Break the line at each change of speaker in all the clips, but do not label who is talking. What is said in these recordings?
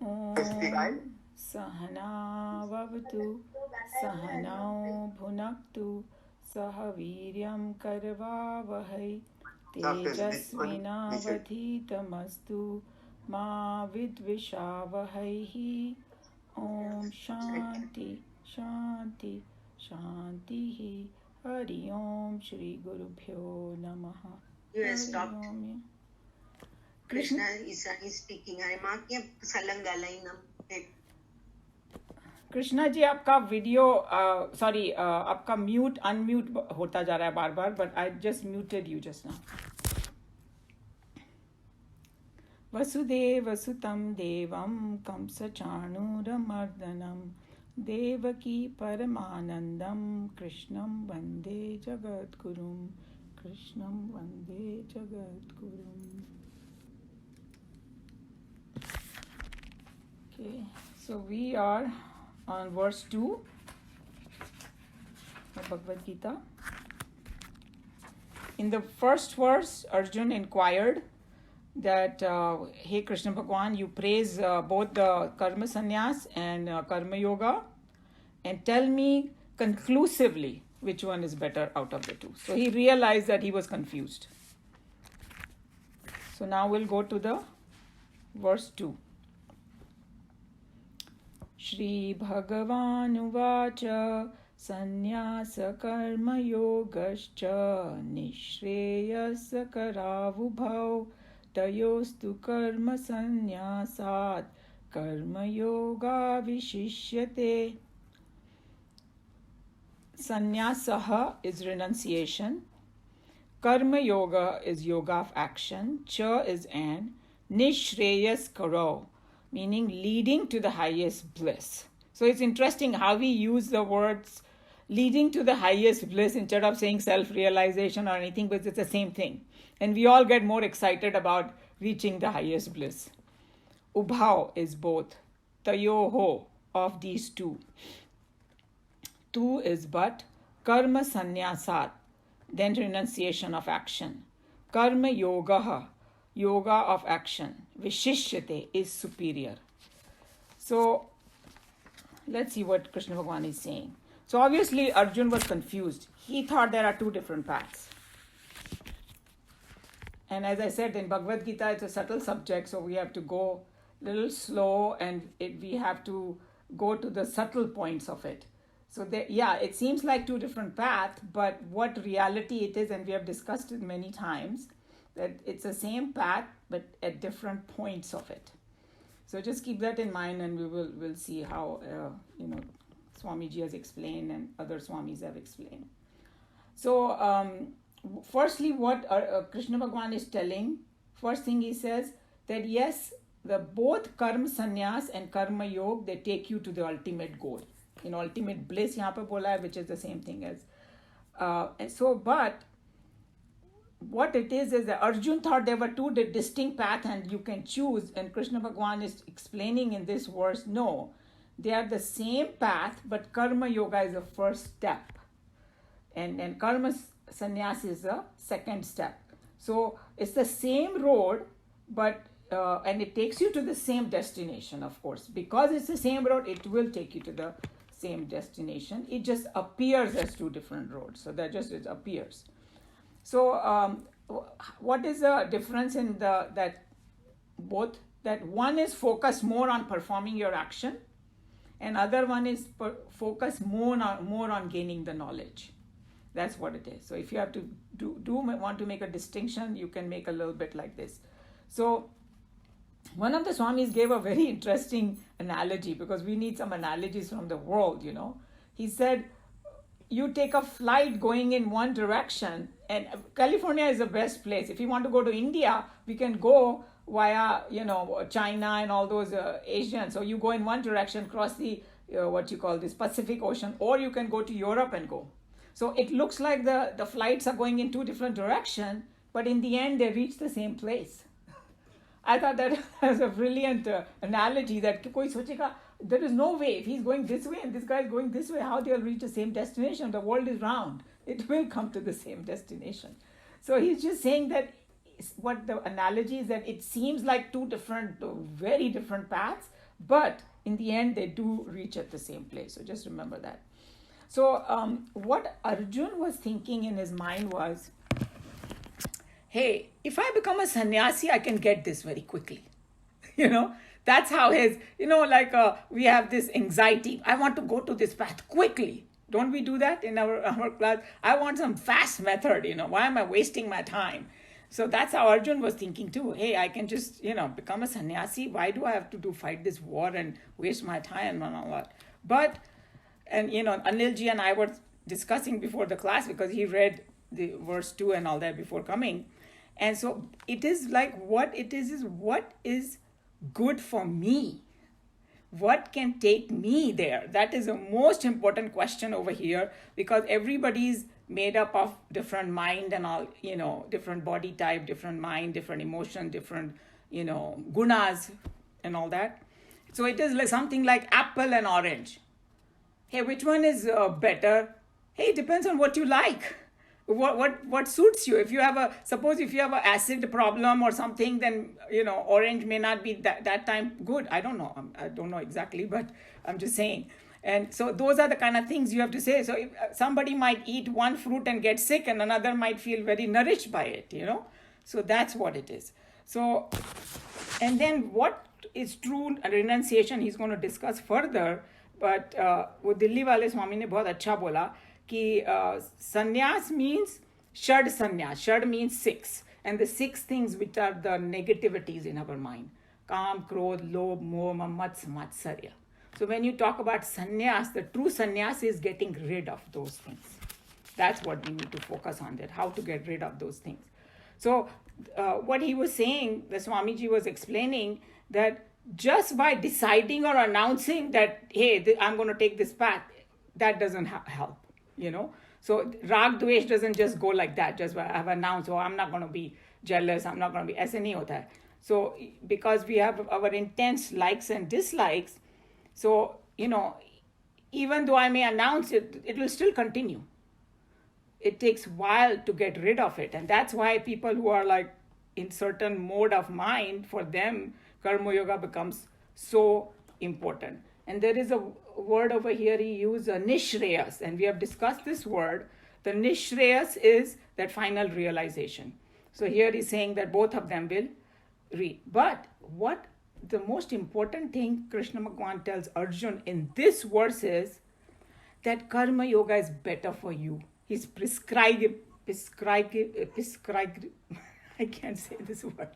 ॐ सहनाववतु सहनौ भुनक्तु सह वीर्यं करवावहै तेजस्विनावधीतमस्तु मा विद्विषावहैः ॐ शान्ति शान्ति शान्तिः हरि ओम श्री गुरुभ्यो नमः
You have
Hari
stopped.
Om
Krishna is speaking. I mark ye salangalainam.
Krishna ji आपका वीडियो सॉरी आपका म्यूट अनम्यूट होता जा रहा है बार बार but I just muted you just now Vasudeva सुतं देवं कंसचाणूरमर्दनं देवकी परमानन्दं कृष्णं वन्दे जगद्गुरुं कृष्णं वन्दे जगद्गुरुम् Okay, so we are on verse 2 of Bhagavad Gita. In the first verse, Arjun inquired that, hey Krishna Bhagwan, you praise both the karma sannyas and karma yoga, and tell me conclusively which one is better out of the two. So he realized that he was confused. So now we'll go to the verse 2. श्रीभगवानुवाच सन्न्यासकर्मयोगश्च निःश्रेयसकरावुभौ तयोस्तु कर्मसन्न्यासात् कर्मयोगाविशिष्यते. Sannyasaha is renunciation, karma yoga is yoga of action, cha is and, nishreyas karo meaning leading to the highest bliss. So it's interesting how we use the words leading to the highest bliss instead of saying self-realization or anything, but it's the same thing. And we all get more excited about reaching the highest bliss. Ubhau is both. Tayoho of these two. Tu is but. Karma sannyasat, then renunciation of action. Karma yogaha, yoga of action. Vishishyate is superior. So let's see what Krishna Bhagavan is saying. So obviously Arjun was confused. He thought there are two different paths. And as I said, in Bhagavad Gita, it's a subtle subject, so we have to go a little slow and we have to go to the subtle points of it. So it seems like two different paths, but what reality it is, and we have discussed it many times, that it's the same path, but at different points of it. So just keep that in mind, and we'll see how Swamiji has explained and other Swamis have explained. So firstly, what Krishna Bhagavan is telling, first thing he says that yes, the both karma sannyas and karma yoga, they take you to the ultimate goal, ultimate bliss. यहाँ पे बोला है, which is the same thing as. But what it is that Arjun thought there were two distinct paths and you can choose, and Krishna Bhagavan is explaining in this verse, no, they are the same path, but karma yoga is the first step, and karma sannyas is the second step. So it's the same road, but and it takes you to the same destination, of course. Because it's the same road, it will take you to the same destination. It just appears as two different roads. So that just it appears. So what is the difference in that both? That one is focused more on performing your action, and other one is focused more on gaining the knowledge. That's what it is. So if you have to want to make a distinction, you can make a little bit like this. So one of the Swamis gave a very interesting analogy, because we need some analogies from the world, He said, you take a flight going in one direction, and California is the best place. If you want to go to India, we can go via, China and all those Asians. So you go in one direction, cross the, Pacific Ocean, or you can go to Europe and go. So it looks like the flights are going in two different directions, but in the end, they reach the same place. I thought that was a brilliant analogy, that koi sochega, there is no way, if he's going this way and this guy is going this way, how they'll reach the same destination. The world is round. It will come to the same destination. So he's just saying that what the analogy is, that it seems like two different, very different paths, But in the end, they do reach at the same place. So just remember that. So what Arjun was thinking in his mind was, hey, if I become a sannyasi, I can get this very quickly. You know, that's how his, like we have this anxiety. I want to go to this path quickly. Don't we do that in our class? I want some fast method. Why am I wasting my time? So that's how Arjun was thinking too. Hey, I can just, become a sannyasi. Why do I have to fight this war and waste my time and all that? But, and Anilji and I were discussing before the class, because he read the verse 2 and all that before coming. And so it is like, what it is what is good for me? What can take me there? That is the most important question over here, because everybody's made up of different mind and all, different body type, different mind, different emotion, different, gunas and all that. So it is like something like apple and orange. Hey, which one is better? Hey, it depends on what you like. What suits you. If you have if you have an acid problem or something, then orange may not be that time good. I don't know. I don't know exactly, but I'm just saying. And so those are the kind of things you have to say. So if somebody might eat one fruit and get sick, and another might feel very nourished by it, So that's what it is. So, and then what is true renunciation, he's going to discuss further. But वो दिल्ली वाले स्वामी ने बहुत अच्छा बोला कि sannyas means shad sannyas. Shad means 6. And the 6 things which are the negativities in our mind. Kam, krodh, lobh, moh, mammats, matsarya. So when you talk about sannyas, the true sannyas is getting rid of those things. That's what we need to focus on, that how to get rid of those things. So what he was saying, the Swamiji was explaining that just by deciding or announcing that, hey, I'm going to take this path, that doesn't help, So rag dvesh doesn't just go like that. Just I've announced, I'm not going to be jealous, I'm not going to be, aise nahi hota hai. So because we have our intense likes and dislikes, so, even though I may announce it, it will still continue. It takes a while to get rid of it. And that's why people who are like in certain mode of mind, for them, Karma Yoga becomes so important. And there is a word over here he used, Nishreyas. And we have discussed this word. The Nishreyas is that final realization. So here he's saying that both of them will read. But what the most important thing Krishna Bhagavan tells Arjun in this verse is that Karma Yoga is better for you. He's prescribing, I can't say this word.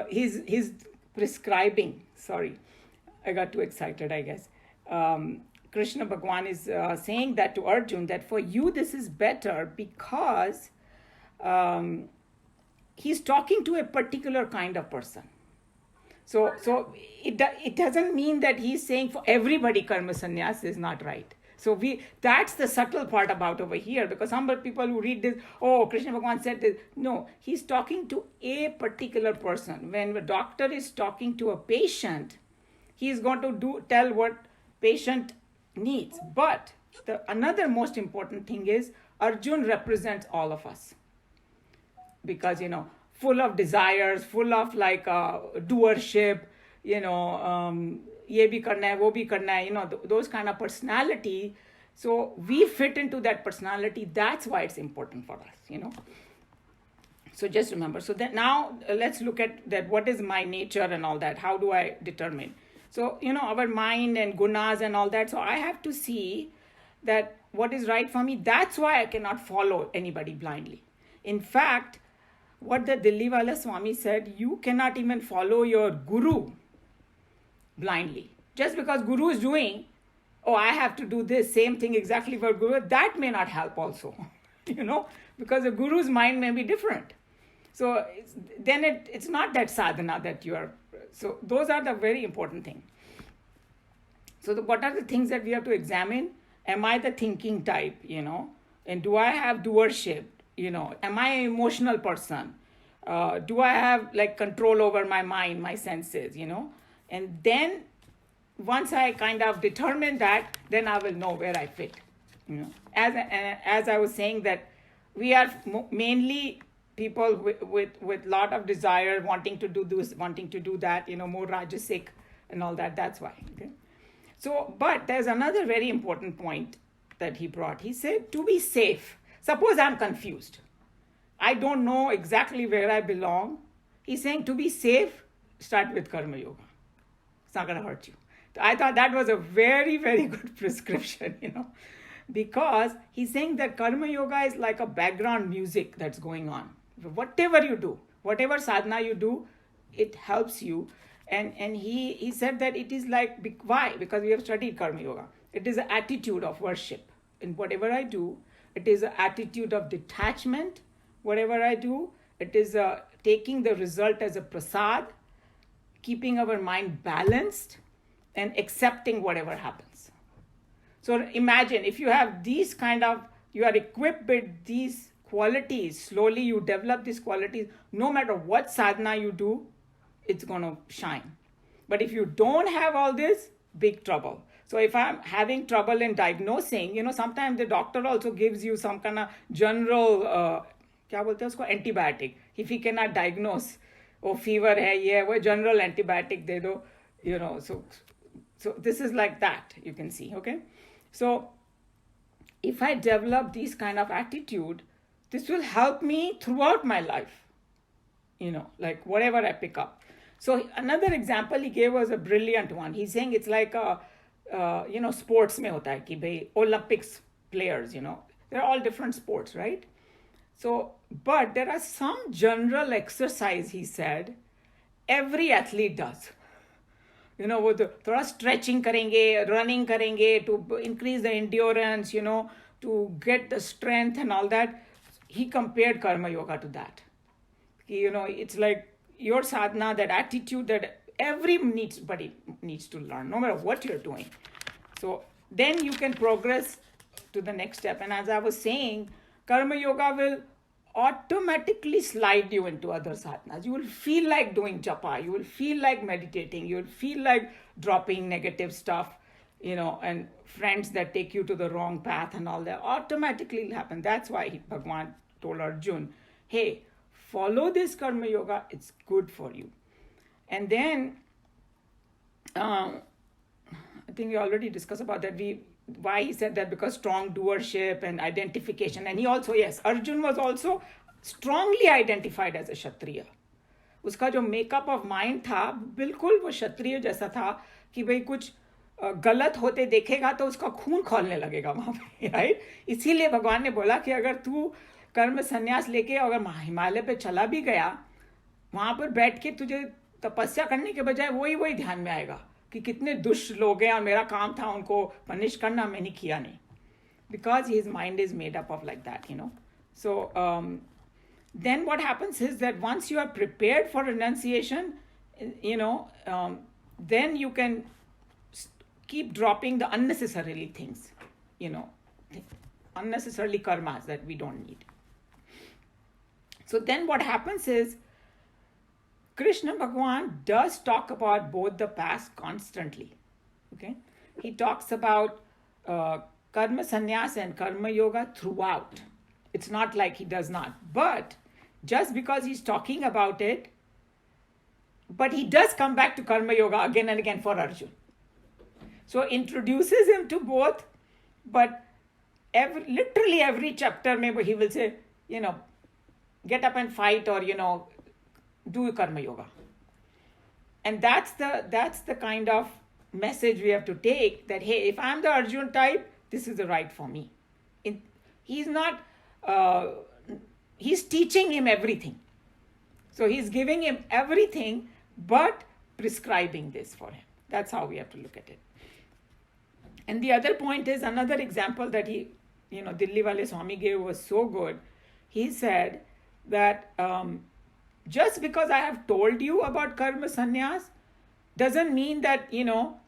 He's prescribing, sorry, I got too excited, I guess. Krishna Bhagavan is saying that to Arjun, that for you this is better because he's talking to a particular kind of person. So it doesn't mean that he's saying for everybody karma sannyas is not right. So that's the subtle part about over here, because some people who read this, Krishna Bhagavan said this. No, he's talking to a particular person. When a doctor is talking to a patient, he's going to tell what patient needs. But another most important thing is Arjun represents all of us. Because, full of desires, full of like doership, ye bhi karna hai, wo bhi karna hai, those kind of personality. So we fit into that personality. That's why it's important for us, So just remember. So that now let's look at that. What is my nature and all that? How do I determine? So, our mind and gunas and all that. So I have to see that what is right for me. That's why I cannot follow anybody blindly. In fact, what the Dilliwala Swami said, you cannot even follow your guru blindly. Just because guru is doing, I have to do this same thing exactly for guru, that may not help also, because the guru's mind may be different. So then it's not that sadhana that you are. So those are the very important things. So what are the things that we have to examine? Am I the thinking type, and do I have doership? Am I an emotional person? Do I have like control over my mind, my senses, And then once I kind of determine that, then I will know where I fit. As I was saying that we are mainly people with lot of desire, wanting to do this, wanting to do that, more rajasic and all that. That's why. Okay. So, but there's another very important point that he brought. He said, to be safe, suppose I'm confused. I don't know exactly where I belong. He's saying, to be safe, start with Karma Yoga. It's not going to hurt you. I thought that was a very, very good prescription, because he's saying that Karma Yoga is like a background music that's going on. Whatever you do, whatever sadhana you do, it helps you. And he said that it is like, why? Because we have studied Karma Yoga. It is an attitude of worship. In whatever I do, it is an attitude of detachment. Whatever I do, it is taking the result as a prasad, keeping our mind balanced, and accepting whatever happens. So imagine if you have these you are equipped with these qualities, slowly you develop these qualities, no matter what sadhana you do, it's going to shine. But if you don't have all this, big trouble. So if I'm having trouble in diagnosing, sometimes the doctor also gives you some kind of general, antibiotic. If he cannot diagnose, fever hai, ye, wo general antibiotic de do, so this is like that, you can see, okay? So if I develop this kind of attitude, this will help me throughout my life, like whatever I pick up. So another example he gave was a brilliant one. He's saying it's like sports mein hota hai ki bhai Olympics players, they're all different sports, right? So, but there are some general exercise, he said, every athlete does. वो तो थोड़ा stretching करेंगे, running करेंगे to increase the endurance, to get the strength and all that. He compared Karma Yoga to that. It's like your sadhana, that attitude that everybody needs to learn, no matter what you're doing. So then you can progress to the next step. And as I was saying, Karma Yoga will automatically slide you into other sadhanas. You will feel like doing japa. You will feel like meditating. You will feel like dropping negative stuff, and friends that take you to the wrong path and all that automatically will happen. That's why Bhagwan told Arjun, hey, follow this Karma Yoga. It's good for you. And then, I think we already discussed about that. Why he said that, because strong doership and identification. And he also, yes, Arjun was also strongly identified as a Kshatriya. उसका जो makeup of mind था, बिल्कुल वो क्षत्रिय जैसा था कि भाई कुछ गलत होते देखेगा तो उसका खून खौलने लगेगा वहाँ पे, राइट? इसीलिए भगवान ने बोला कि अगर तू कर्म संन्यास लेके अगर हिमालय पे चला भी गया, वहाँ पर बैठ के तुझे तपस्या करने के बजाय वही ध्यान में आएगा कि कितने दुष्ट लोग हैं और मेरा काम था उनको पनिश करना, मैंने किया नहीं. Because his mind is made up of like that, So then what happens is that once you are prepared for renunciation, then you can keep dropping the unnecessarily things, unnecessarily karmas that we don't need. So then what happens is, Krishna Bhagwan does talk about both the past constantly. Okay, he talks about karma sannyas and karma yoga throughout. It's not like he does not. But just because he's talking about it, but he does come back to karma yoga again and again for Arjun. So introduces him to both, but literally every chapter maybe he will say, get up and fight, or do karma yoga. And that's the kind of message we have to take, that hey, if I'm the Arjun type, this is the right for me. He's not he's teaching him everything. So he's giving him everything but prescribing this for him. That's how we have to look at it. And the other point is another example that he, Dilli Wale Swami gave was so good. He said that just because I have told you about karma sannyas doesn't mean that,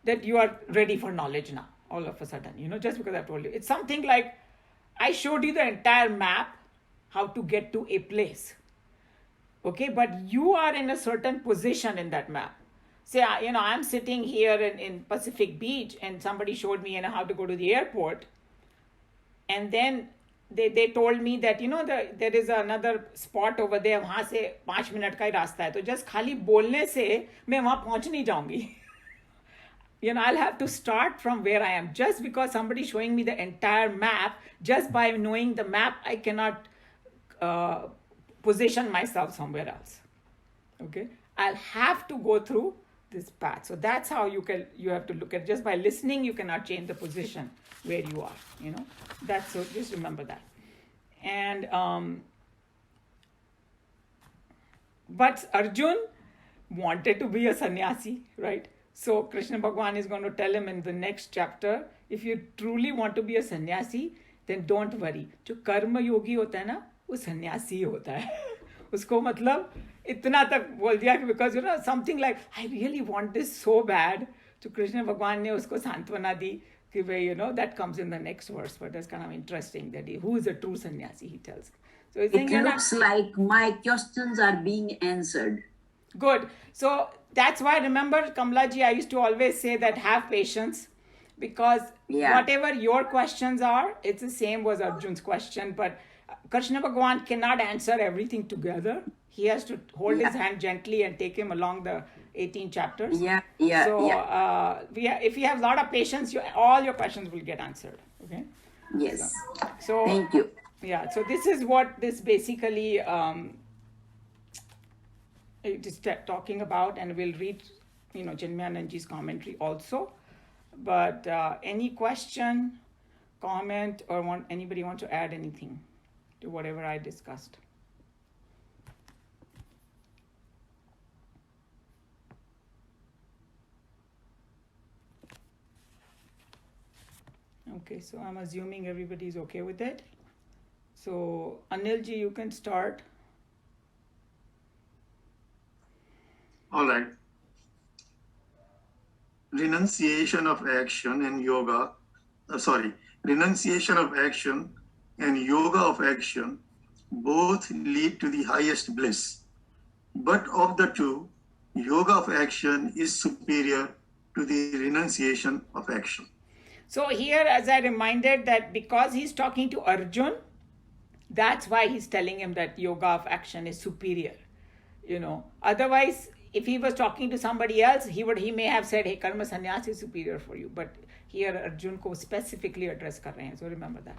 that you are ready for knowledge now, all of a sudden, just because I've told you. It's something like I showed you the entire map, how to get to a place. Okay, but you are in a certain position in that map. Say, I'm sitting here in Pacific Beach and somebody showed me, how to go to the airport. And then they told me that, there is another spot over there, वहाँ से 5 minute का ही रास्ता है. तो just खाली बोलने से मैं वहाँ पहुँच नहीं जाऊँगी. I'll have to start from where I am. Just because somebody's showing me the entire map, just by knowing the map, I cannot position myself somewhere else. Okay, I'll have to go through this path. So that's how you have to look at it. Just by listening, you cannot change the position where you are. That's so. Just remember that. And but Arjun wanted to be a sannyasi, right? So Krishna Bhagwan is going to tell him in the next chapter, if you truly want to be a sannyasi, then don't worry. जो कर्म योगी होता है ना, वो सन्यासी होता है. उसको मतलब इतना तक बोल दिया कि because something like I really want this so bad. तो कृष्ण भगवान ने उसको सांत्वना दी कि भाई that comes in the next verse, but that's kind of interesting that who is a true sannyasi, he tells. So
it looks like my questions are being answered.
Good. So that's why, remember, Kamlaji, I used to always say that have patience, because whatever your questions are, it's the same was Arjun's question, but Krishna Bhagwan cannot answer everything together. He has to hold his hand gently and take him along the 18 chapters. So if you have a lot of patience, all your questions will get answered. Okay?
Yes.
So
thank you.
Yeah, so this is what this basically it is talking about, and we'll read, Chinmayananji's commentary also. But any question, comment, or anybody want to add anything to whatever I discussed? Okay, so I'm assuming everybody's okay with it. So Anilji, you can start.
All right. Renunciation of action and yoga, renunciation of action and yoga of action both lead to the highest bliss. But of the two, yoga of action is superior to the renunciation of action.
So here, as I reminded, that because he's talking to Arjun, that's why he's telling him that yoga of action is superior. Otherwise, if he was talking to somebody else, he may have said, hey, karma sannyas is superior for you. But here Arjun ko specifically address kar rahe hain. So remember that.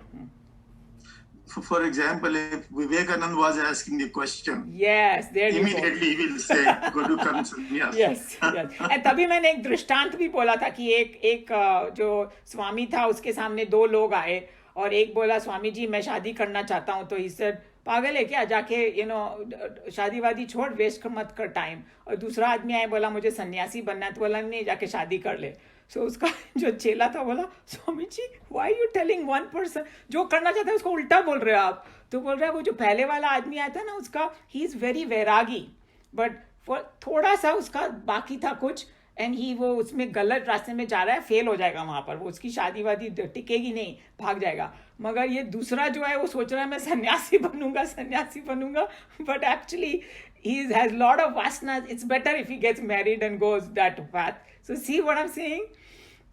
For example, if Vivekananda was asking the question,
yes, there you
immediately he will say, go to karma sannyas.
Yes. And तभी मैंने एक दृष्टांत भी बोला था कि एक जो स्वामी था, उसके सामने दो लोग आए और एक बोला, स्वामी जी मैं शादी करना चाहता हूँ. तो he said, पागल है क्या, जाके शादी वादी छोड़, वेस्ट मत कर टाइम. और दूसरा आदमी आया, बोला मुझे सन्यासी बनना है. तो बोला नहीं, जाके शादी कर ले. सो उसका जो चेला था बोला, Swami ji why you telling one person, जो करना चाहता है उसको उल्टा बोल रहे हो आप. तो बोल रहा है वो जो पहले वाला आदमी आया था ना, उसका he is very Vairagi, but थोड़ा सा उसका बाकी था कुछ, एंड वो उसमें गलत रास्ते में जा रहा है, फेल हो जाएगा वहां पर, वो उसकी शादी वादी टिकेगी नहीं, भाग जाएगा. मगर ये दूसरा जो है वो सोच रहा है मैं सन्यासी बनूंगा, but actually he has lot of vasanas. It's better if he gets married and goes that path. So see what I'm saying?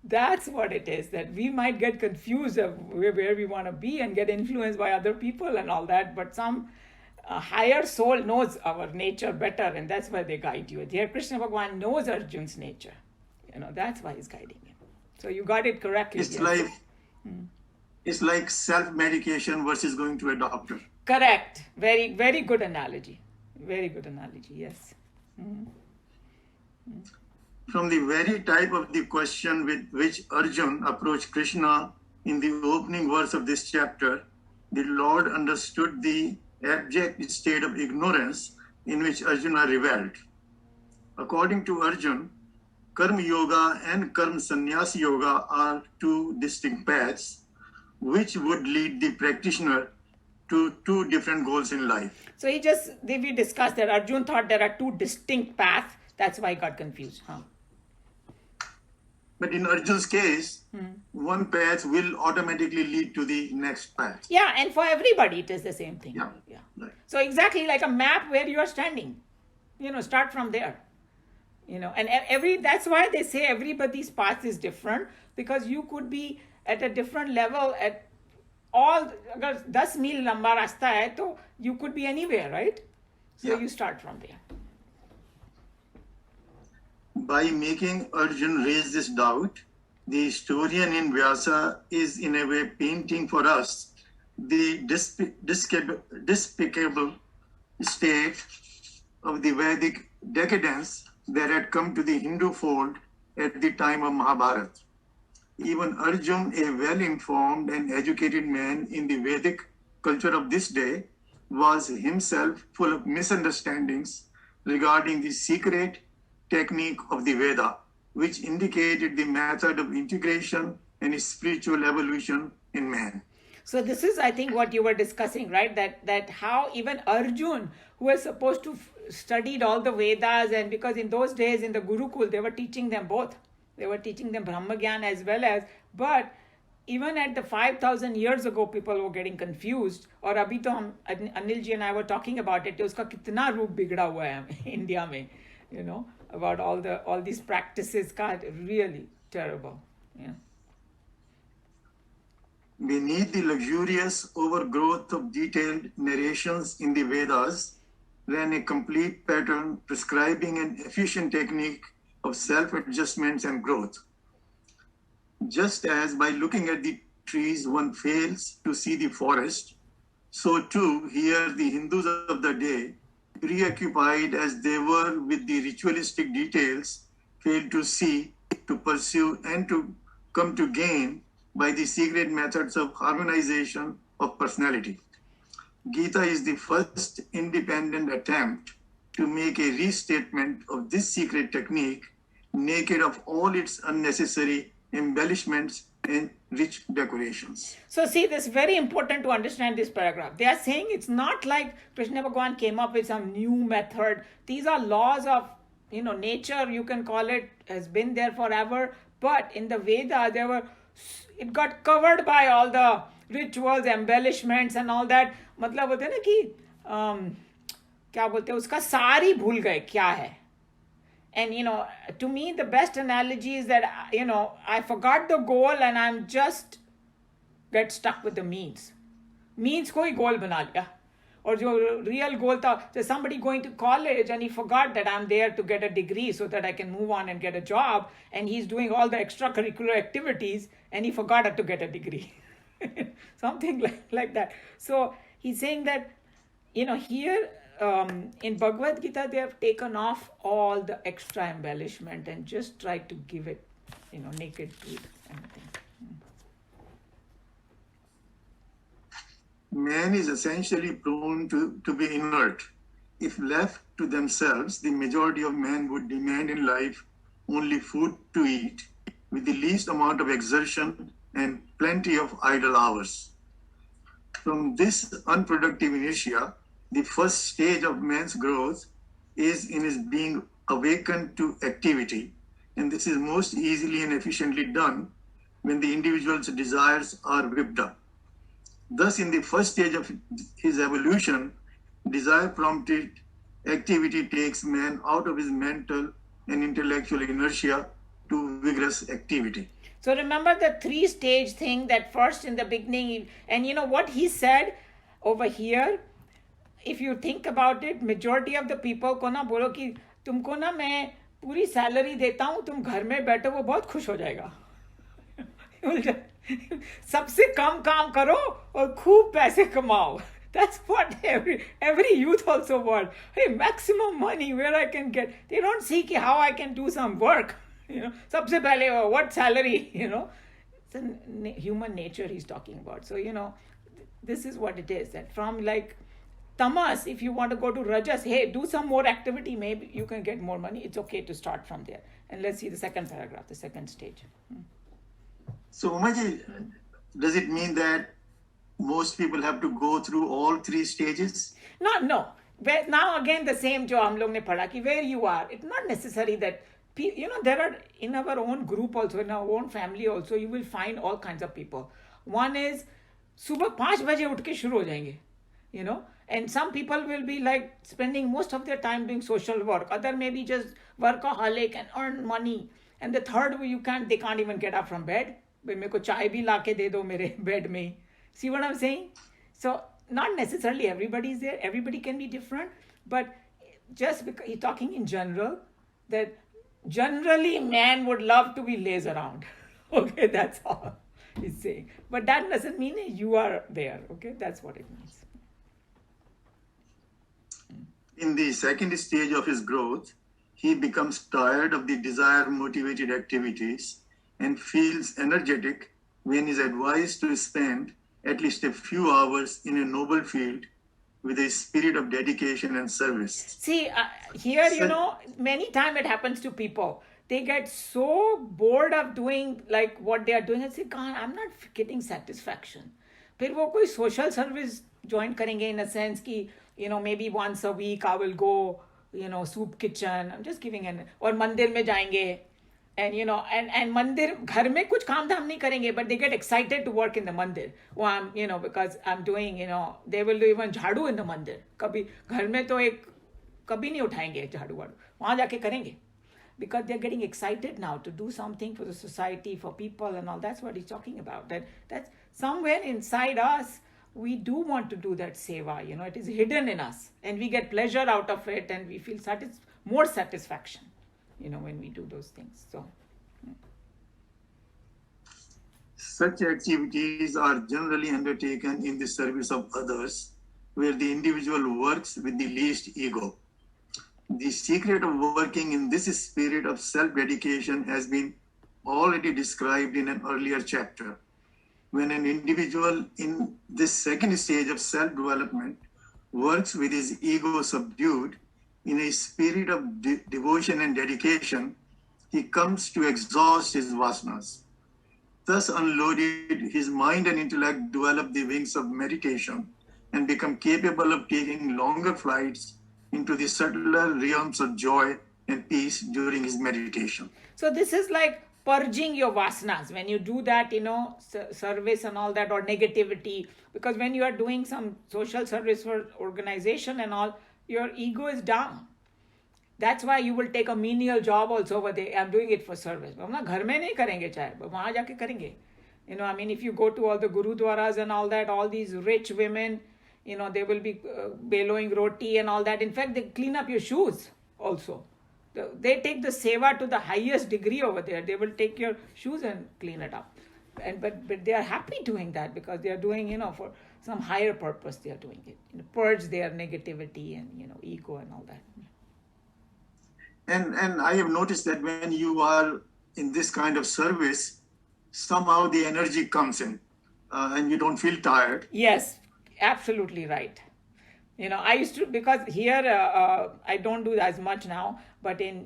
That's what it is, that we might get confused of where we want to be and get influenced by other people and all that, but some higher soul knows our nature better, and that's why they guide you. Here Krishna Bhagwan knows Arjun's nature. That's why he's guiding him. So you got it correctly.
It's like self-medication versus going to a doctor.
Correct. Very, very good analogy. Very good analogy, yes.
From the very type of the question with which Arjun approached Krishna in the opening verse of this chapter, the Lord understood the abject state of ignorance in which Arjuna revelled. According to Arjun, Karma Yoga and Karma Sannyas Yoga are two distinct paths which would lead the practitioner to two different goals in life.
So we discussed that Arjun thought there are two distinct paths. That's why he got confused.
But in Arjun's case, one path will automatically lead to the next path.
Yeah, and for everybody it is the same thing.
Yeah. Right.
So exactly like a map where you are standing. Start from there. And that's why they say everybody's path is different, because you could be at a different level at all. अगर 10 मील लंबा रास्ता है तो you could be anywhere, right? So you start from there.
by making Arjun raise this doubt, the historian in Vyasa is in a way painting for us the despicable state of the Vedic decadence that had come to the Hindu fold at the time of Mahabharata. Even Arjun, a well-informed and educated man in the Vedic culture of this day, was himself full of misunderstandings regarding the secret technique of the Veda, which indicated the method of integration and spiritual evolution in man.
So this is, I think, what you were discussing, right? That how even Arjun, who was supposed to studied all the Vedas, and because in those days in the Gurukul, they were teaching them both. They were teaching them Brahmagyan as well as, but even at the 5,000 years ago, people were getting confused. और अभी तो हम Anil ji and I were talking about it. उसका कितना रूप बिगड़ा हुआ है इंडिया में, you know, about all these practices. God, really terrible. Yeah.
Beneath the luxurious overgrowth of detailed narrations in the Vedas ran a complete pattern prescribing an efficient technique of self-adjustments and growth. Just as by looking at the trees one fails to see the forest, so too here the Hindus of the day, preoccupied as they were with the ritualistic details, failed to see, to pursue, and to come to gain by the secret methods of harmonization of personality. Gita is the first independent attempt to make a restatement of this secret technique, naked of all its unnecessary embellishments and rich decorations.
So see, this is very important to understand this paragraph. They are saying it's not like Krishna Bhagavan came up with some new method. These are laws of, nature, you can call it, has been there forever. But in the Veda, it got covered by all the rituals, embellishments and all that. मतलब होता है ना कि क्या बोलते हैं, उसका सारी भूल गए क्या है. And to me the best analogy is that I forgot the goal and I'm just get stuck with the means को ही goal बना लिया. और जो real goal था, so somebody going to college and he forgot that I'm there to get a degree so that I can move on and get a job, and he's doing all the extracurricular activities and he forgot to get a degree. Something like that. So he's saying that here in Bhagavad Gita, they have taken off all the extra embellishment and just tried to give it, naked truth kind of thing.
Man is essentially prone to be inert. If left to themselves, the majority of men would demand in life only food to eat, with the least amount of exertion and plenty of idle hours. From this unproductive inertia, the first stage of man's growth is in his being awakened to activity, and this is most easily and efficiently done when the individual's desires are whipped up. Thus, in the first stage of his evolution, desire-prompted activity takes man out of his mental and intellectual inertia to vigorous activity.
So remember the 3-stage thing, that first in the beginning, and what he said over here, if you think about it, majority of the people को ना बोलो कि तुमको ना मैं पूरी salary देता हूँ, तुम घर में बैठो, वो बहुत खुश हो जाएगा. सबसे कम काम करो और खूब पैसे कमाओ. That's what every youth also want. Hey, maximum money where I can get. They don't see how I can do some work. सबसे पहले what salary, It's a human nature he's talking about. So, this is what it is. That from like tamas, if you want to go to rajas, hey, do some more activity, maybe you can get more money. It's okay to start from there. And let's see the second paragraph, the second stage.
So, Umaji, does it mean that most people have to go through all 3 stages?
No. Now again the same जो हम लोग ने पढ़ा कि where you are, it's not necessary that there are in our own group also, in our own family also, you will find all kinds of people. One is सुबह 5 बजे उठ के शुरू हो जाएंगे, and some people will be like spending most of their time doing social work. Other maybe just workaholic and earn money. And the third, they can't even get up from bed. मेरे को चाय भी लाके दे दो मेरे bed में. See what I'm saying? So not necessarily everybody is there. Everybody can be different, but just because he's talking in general, that Generally, man would love to be lays around. Okay, that's all he's saying. But that doesn't mean you are there. Okay, that's what it means.
In the second stage of his growth, he becomes tired of the desire-motivated activities and feels energetic when he is advised to spend at least a few hours in a noble field with a spirit of dedication and service.
See, here, many times it happens to people. They get so bored of doing like what they are doing and say, God, I'm not getting satisfaction. फिर वो कोई social service join करेंगे in a sense कि, maybe once a week I will go, soup kitchen. I'm just giving an, और मंदिर में जाएंगे. And and मंदिर घर में कुछ काम धाम नहीं करेंगे, but they get excited to work in the मंदिर. Oh, I'm because I'm doing they will do even झाड़ू in the मंदिर. कभी घर में तो कभी नहीं उठाएंगे झाड़ू वाड़ू, वहाँ जाके करेंगे. Because they're getting excited now to do something for the society, for people and all. That's what he's talking about. That's somewhere inside us, we do want to do that seva. It is hidden in us. And we get pleasure out of it and we feel more satisfaction, when we do those things. So,
such activities are generally undertaken in the service of others, where the individual works with the least ego. The secret of working in this spirit of self-dedication has been already described in an earlier chapter. When an individual in this second stage of self-development works with his ego subdued in a spirit of devotion and dedication, he comes to exhaust his vasanas. Thus unloaded, his mind and intellect develop the wings of meditation and become capable of taking longer flights into the subtler realms of joy and peace during his meditation.
So this is like purging your vasanas. When you do that, service and all that, or negativity, because when you are doing some social service for organization and all, your ego is down. That's why you will take a menial job also over there. I'm doing it for service. हम ना घर में नहीं करेंगे चाहे, वहाँ जाके करेंगे. If you go to all the gurudwaras and all that, all these rich women, they will be beloing roti and all that. In fact, they clean up your shoes also. They take the seva to the highest degree over there. They will take your shoes and clean it up. But they are happy doing that because they are doing, for some higher purpose they are doing it. Purge their negativity and, ego and all that.
And I have noticed that when you are in this kind of service, somehow the energy comes in and you don't feel tired.
Yes. Absolutely right. I used to, because here I don't do as much now, but in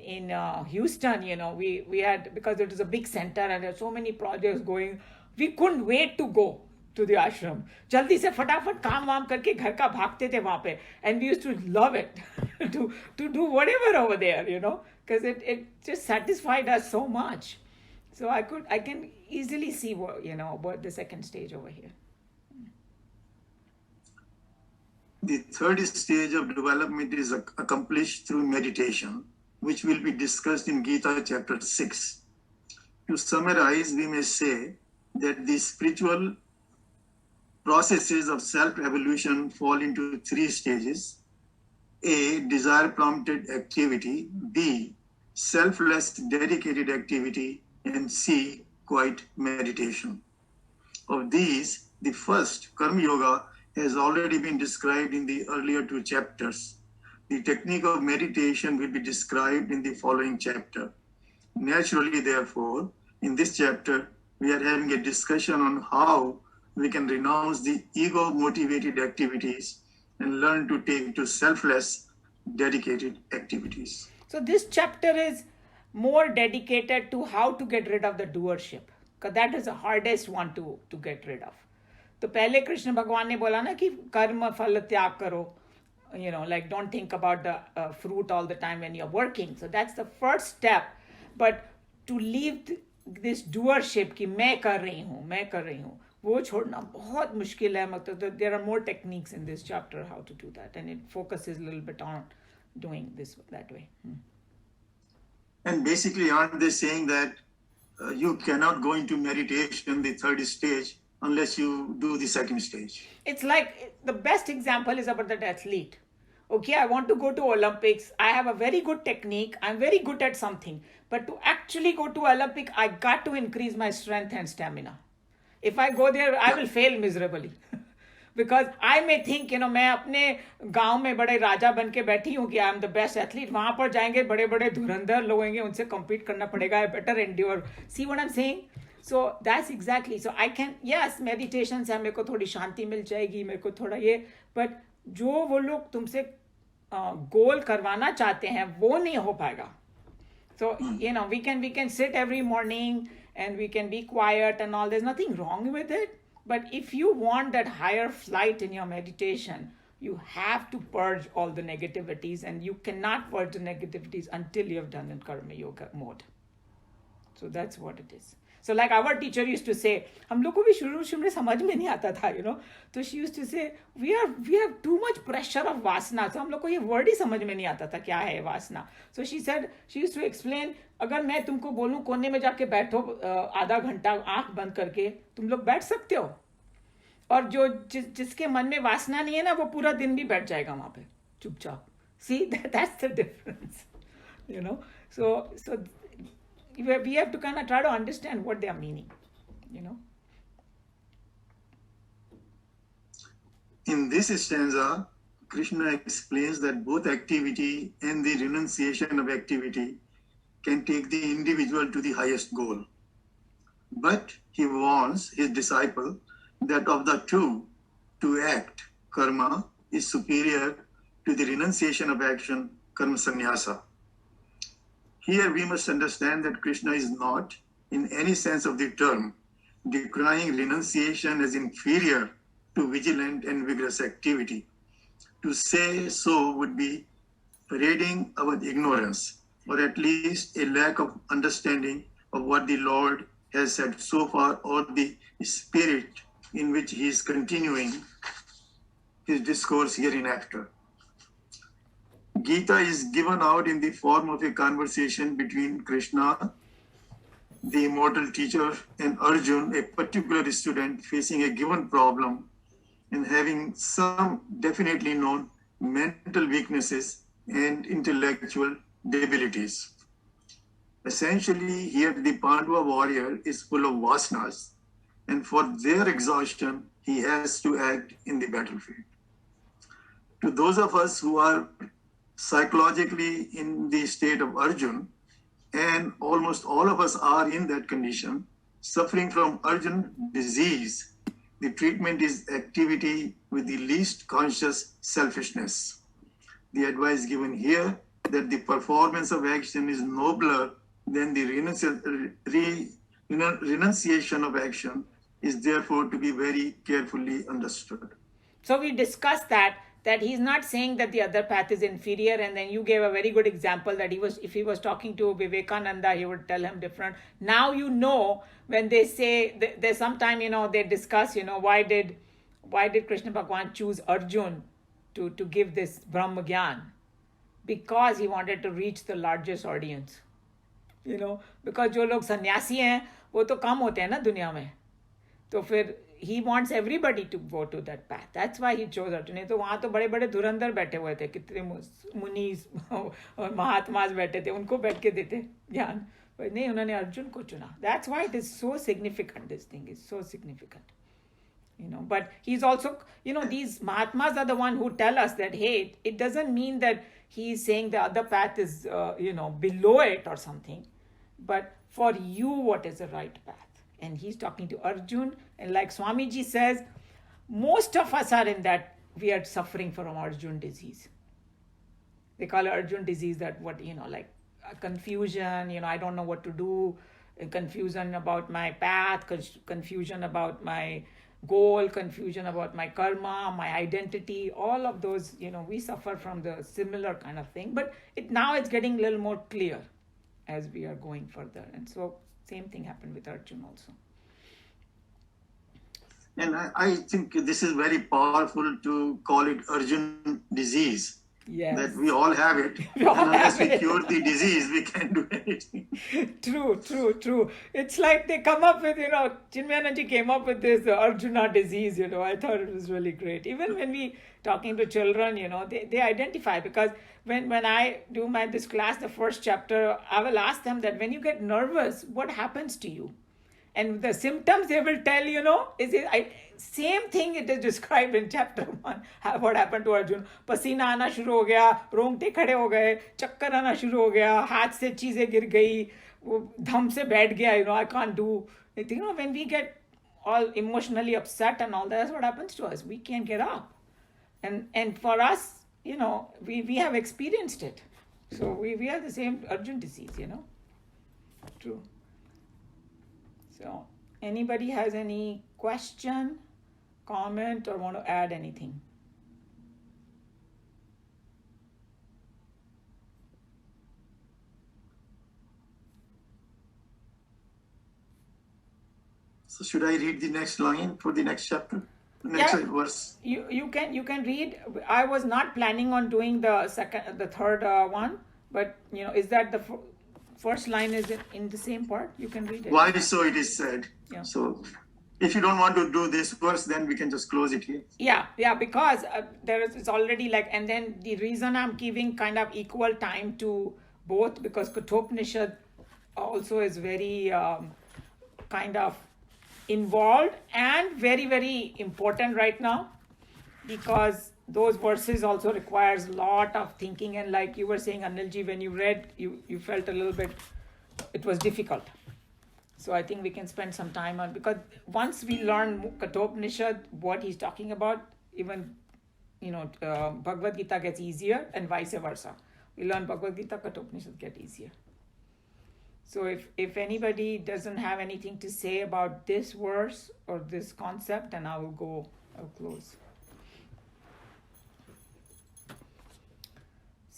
Houston, we had, because it was a big center and there are so many projects going, we couldn't wait to go to the ashram. Jaldi se fatafat kaam waam karke ghar ka bhagte the wahan pe. And we used to love it to do whatever over there, because it just satisfied us so much. So I can easily see what, about the second stage over here.
The third stage of development is accomplished through meditation, which will be discussed in Gita chapter 6. To summarize, we may say that the spiritual processes of self-evolution fall into three stages. A, desire-prompted activity. B, selfless, dedicated activity. And C, quiet meditation. Of these, the first, Karma Yoga, has already been described in the earlier two chapters. The technique of meditation will be described in the following chapter. Naturally, therefore, in this chapter, we are having a discussion on how we can renounce the ego-motivated activities and learn to take to selfless, dedicated activities.
So this chapter is more dedicated to how to get rid of the doership, because that is the hardest one to get rid of. तो पहले कृष्ण भगवान ने बोला ना कि कर्म फल त्याग करो, like don't think about the fruit all the time when you're working. So that's the first step. But to leave this doership कि मैं कर रही हूँ, वो छोड़ना बहुत मुश्किल है. मतलब there are more techniques in this chapter how to do that, and it focuses a little bit on doing this that way.
And basically, aren't they saying that you cannot go into meditation, the third stage, unless you do the second stage?
It's like the best example is about that athlete okay, I want to go to Olympics. I have a very good technique. I'm very good at something. But to actually go to Olympic, I got to increase my strength and stamina. If I go there, I will fail miserably. Because I may think, मैं अपने गांव में बड़े राजा बन के बैठी हूँ कि I am the best athlete, वहां पर जाएंगे बड़े बड़े धुरंधर लोग होंगे, उनसे compete करना पड़ेगा, I better endure. See what I'm saying? So that's exactly. So I can, yes, meditation से मेरे को थोड़ी शांति मिल जाएगी, मेरे को थोड़ा ये, but जो वो लोग तुमसे गोल करवाना चाहते हैं वो नहीं हो पाएगा. So we can sit every morning and we can be quiet and all. There's nothing wrong with it. But if you want that higher flight in your meditation, you have to purge all the negativities, and you cannot purge the negativities until you have done in Karma Yoga mode. So that's what it is. So like our teacher used to say, हम लोग को भी शुरू में समझ में नहीं आता था, तो she used to say, we have too much pressure of vasana. So हम लोग को ये word ही समझ में नहीं आता था क्या है vasana. So she said, she used to explain, अगर मैं तुमको बोलूं कोने में जाके बैठो आधा घंटा आंख बंद करके, तुम लोग बैठ सकते हो, और जिसके मन में वासना नहीं है ना, वो पूरा दिन भी बैठ जाएगा वहां पे चुपचाप. See, that's the difference, so we have to kind of try to understand what they are meaning.
In this stanza, Krishna explains that both activity and the renunciation of activity can take the individual to the highest goal. But he warns his disciple that of the two, to act, karma, is superior to the renunciation of action, karma sannyasa. Here we must understand that Krishna is not, in any sense of the term, decrying renunciation as inferior to vigilant and vigorous activity. To say so would be parading our ignorance, or at least a lack of understanding of what the Lord has said so far, or the spirit in which he is continuing his discourse hereinafter. Gita is given out in the form of a conversation between Krishna, the immortal teacher, and Arjun, a particular student facing a given problem and having some definitely known mental weaknesses and intellectual debilities. Essentially, here the Pandava warrior is full of vasanas, and for their exhaustion, he has to act in the battlefield. To those of us who are psychologically in the state of Arjun, and almost all of us are in that condition, suffering from Arjun disease, the treatment is activity with the least conscious selfishness. The advice given here that the performance of action is nobler than the renunciation of action is therefore to be very carefully understood.
So we discussed that he's not saying that the other path is inferior, and then you gave a very good example that if he was talking to Vivekananda, he would tell him different. Now when they say, there's sometime, they discuss, why did Krishna Bhagavan choose Arjun to give this Brahma Gyan? Because he wanted to reach the largest audience. Because जो लोग सन्यासी हैं वो तो कम होते हैं ना दुनिया में, तो फिर he wants everybody to go to that path. That's why he chose Arjun. नहीं तो वहाँ तो बड़े बड़े धुरंधर बैठे हुए थे, कितने मुनीस और महात्मास बैठे थे, उनको बैठ के देते ज्ञान, पर नहीं, उन्होंने अर्जुन को चुना. That's why it is so significant. This thing is so significant. But he's also, these Mahatmas are the one who tell us that, hey, it doesn't mean that he's saying the other path is, below it or something, but for you, what is the right path? And he's talking to Arjun, and like Swamiji says, most of us are in that, we are suffering from Arjun disease. They call it Arjun disease, that like confusion, I don't know what to do, confusion about my path, confusion about my goal, confusion about my karma, my identity, all of those, we suffer from the similar kind of thing. But now it's getting a little more clear as we are going further. And so same thing happened with Arjun also.
And I think this is very powerful to call it Arjun disease,
Yes.
that we all have it.
We all
And unless
have
we
it.
cure the disease, we can't do anything.
True. It's like they come up with, Chinmayaji came up with this Arjuna disease, I thought it was really great. Even when we talking to children, they identify, because when I do this class, the first chapter, I will ask them that when you get nervous, what happens to you? And the symptoms they will tell, same thing it is described in chapter 1, what happened to Arjun. पसीना आना शुरू हो गया, रोंगटे खड़े हो गए, चक्कर आना शुरू हो गया, हाथ से चीजें गिर गई, वो धम से बैठ गया, I can't do. When we get all emotionally upset and all that, that's what happens to us. We can't get up. And for us, we have experienced it. So we have the same Arjun disease, True. So, anybody has any question, comment, or want to add anything?
So should I read the next line for the next chapter? Next verse.
You can read. I was not planning on doing the third one, but is that the first line is in the same part? You can read it.
Why so it is said.
Yeah.
So if you don't want to do this verse, then we can just close it here.
Yeah, because it's already and then the reason I'm giving kind of equal time to both, because Kathopanishad also is very kind of involved and very, very important right now, because those verses also requires a lot of thinking, and like you were saying, Anilji, when you read, you felt a little bit, it was difficult. So I think we can spend some time on, because once we learn Kathopanishad, what he's talking about, even, Bhagavad Gita gets easier, and vice versa. We learn Bhagavad Gita, Kathopanishad get easier. So if anybody doesn't have anything to say about this verse or this concept, then I'll close.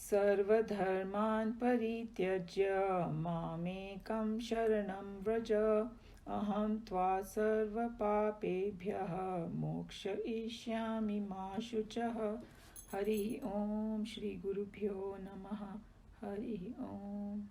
सर्वधर्मान् परित्यज्य मामेकं शरणं व्रज अहं त्वा सर्वपापेभ्यः मोक्षयिष्यामि मा शुचः हरि ओम श्री गुरुभ्यो नमः हरि ओम.